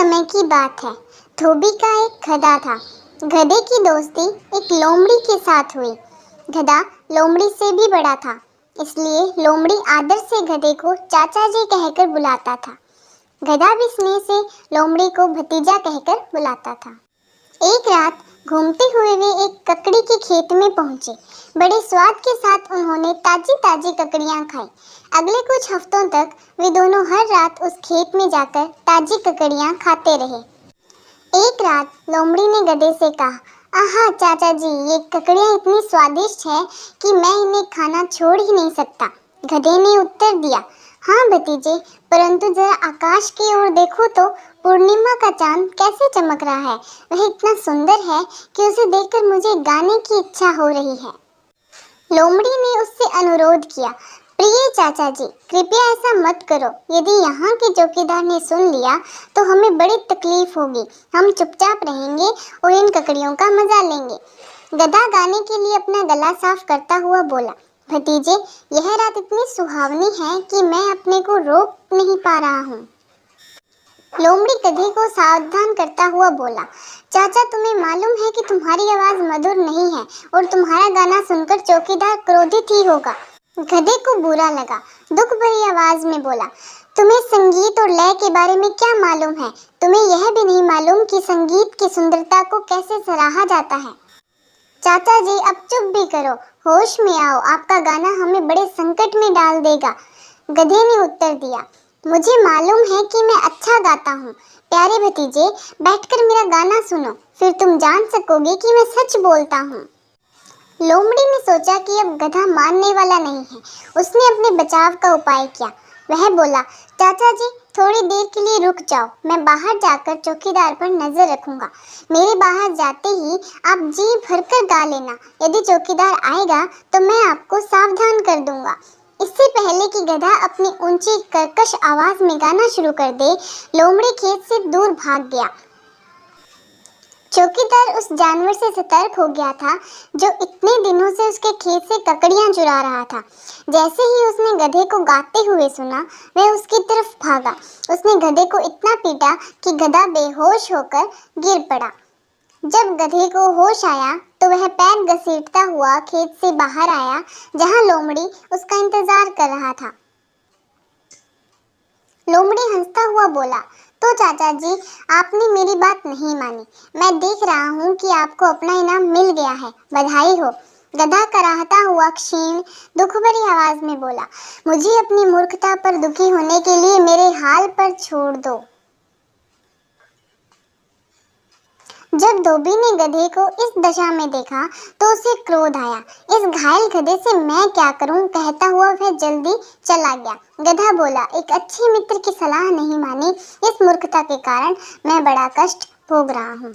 समय की बात है। धोबी का एक गधा था। गधे की दोस्ती एक लोमड़ी के साथ हुई। गधा लोमड़ी से भी बड़ा था, इसलिए लोमड़ी आदर से गधे को चाचा जी कहकर बुलाता था। गधा भी स्नेह से लोमड़ी को भतीजा कहकर बुलाता था। एक रात घूमते हुए वे एक ककड़ी के खेत में पहुंचे। बड़े स्वाद के साथ उन्होंने ताजी ताजी ककड़ियां खाई। अगले कुछ हफ्तों तक वे दोनों हर रात उस खेत में जाकर ताजी ककड़ियां खाते रहे। एक रात लोमड़ी ने गधे से कहा, आहा चाचा जी, ये ककड़ियां इतनी स्वादिष्ट है कि मैं इन्हें खाना छोड़ ही नहीं सकता। गधे ने उत्तर दिया, हाँ भतीजे, परंतु जरा आकाश की ओर देखो तो पूर्णिमा का चांद कैसे चमक रहा है। वह इतना सुंदर है कि उसे देखकर मुझे गाने की इच्छा हो रही है। लोमड़ी ने उससे अनुरोध किया, प्रिय चाचा जी, कृपया ऐसा मत करो। यदि यहाँ के चौकीदार ने सुन लिया तो हमें बड़ी तकलीफ होगी। हम चुपचाप रहेंगे और इन ककड़ियों का मजा लेंगे। गधा गाने के लिए अपना गला साफ करता हुआ बोला, भतीजे, यह रात इतनी सुहावनी है कि मैं अपने को रोक नहीं पा रहा हूँ। लोमड़ी गधे को सावधान करता हुआ बोला, चाचा, तुम्हें मालूम है कि तुम्हारी आवाज मधुर नहीं है और तुम्हारा गाना सुनकर चौकीदार क्रोधित ही होगा। गधे को बुरा लगा, दुख भरी आवाज में बोला, तुम्हें संगीत और लय के बारे में क्या मालूम है? तुम्हें यह भी नहीं मालूम कि संगीत की सुंदरता को कैसे सराहा जाता है। चाचा जी, अब चुप भी करो, होश में आओ, आपका गाना हमें बड़े संकट में डाल देगा। गधे ने उत्तर दिया, मुझे मालूम है कि मैं अच्छा गाता हूँ। प्यारे भतीजे, बैठकर मेरा गाना सुनो, फिर तुम जान सकोगे कि मैं सच बोलता हूँ। लोमड़ी ने सोचा कि अब गधा मानने वाला नहीं है। उसने अपने बचाव का उपाय किया। वह बोला, चाचा जी, थोड़ी देर के लिए रुक जाओ, मैं बाहर जाकर चौकीदार पर नजर रखूंगा। मेरे बाहर जाते ही आप जी भरकर गा लेना। यदि चौकीदार आएगा तो मैं आपको सावधान कर दूंगा। इससे पहले कि गधा अपनी ऊंची कर्कश आवाज में गाना शुरू कर दे, लोमड़ी खेत से दूर भाग गया। चौकीदार उस जानवर से सतर्क हो गया था जो इतने दिनों से उसके खेत से ककड़ियां चुरा रहा था। जैसे ही उसने गधे को गाते हुए सुना, वह उसकी तरफ भागा। उसने गधे को इतना पीटा कि गधा बेहोश होकर गिर पड़ा। जब गधे को होश आया तो वह पैर घसीटता हुआ खेत से बाहर आया, जहां लोमड़ी उसका इंतजार कर रहा था। लोमड़ी हंसता हुआ बोला, तो चाचा जी, आपने मेरी बात नहीं मानी। मैं देख रहा हूँ कि आपको अपना इनाम मिल गया है, बधाई हो। गधा कराहता हुआ क्षीण दुख भरी आवाज में बोला, मुझे अपनी मूर्खता पर दुखी होने के लिए मेरे हाल पर छोड़ दो। जब धोबी ने गधे को इस दशा में देखा तो उसे क्रोध आया। इस घायल गधे से मैं क्या करूं, कहता हुआ वह जल्दी चला गया। गधा बोला, एक अच्छे मित्र की सलाह नहीं मानी, इस मूर्खता के कारण मैं बड़ा कष्ट भोग रहा हूं।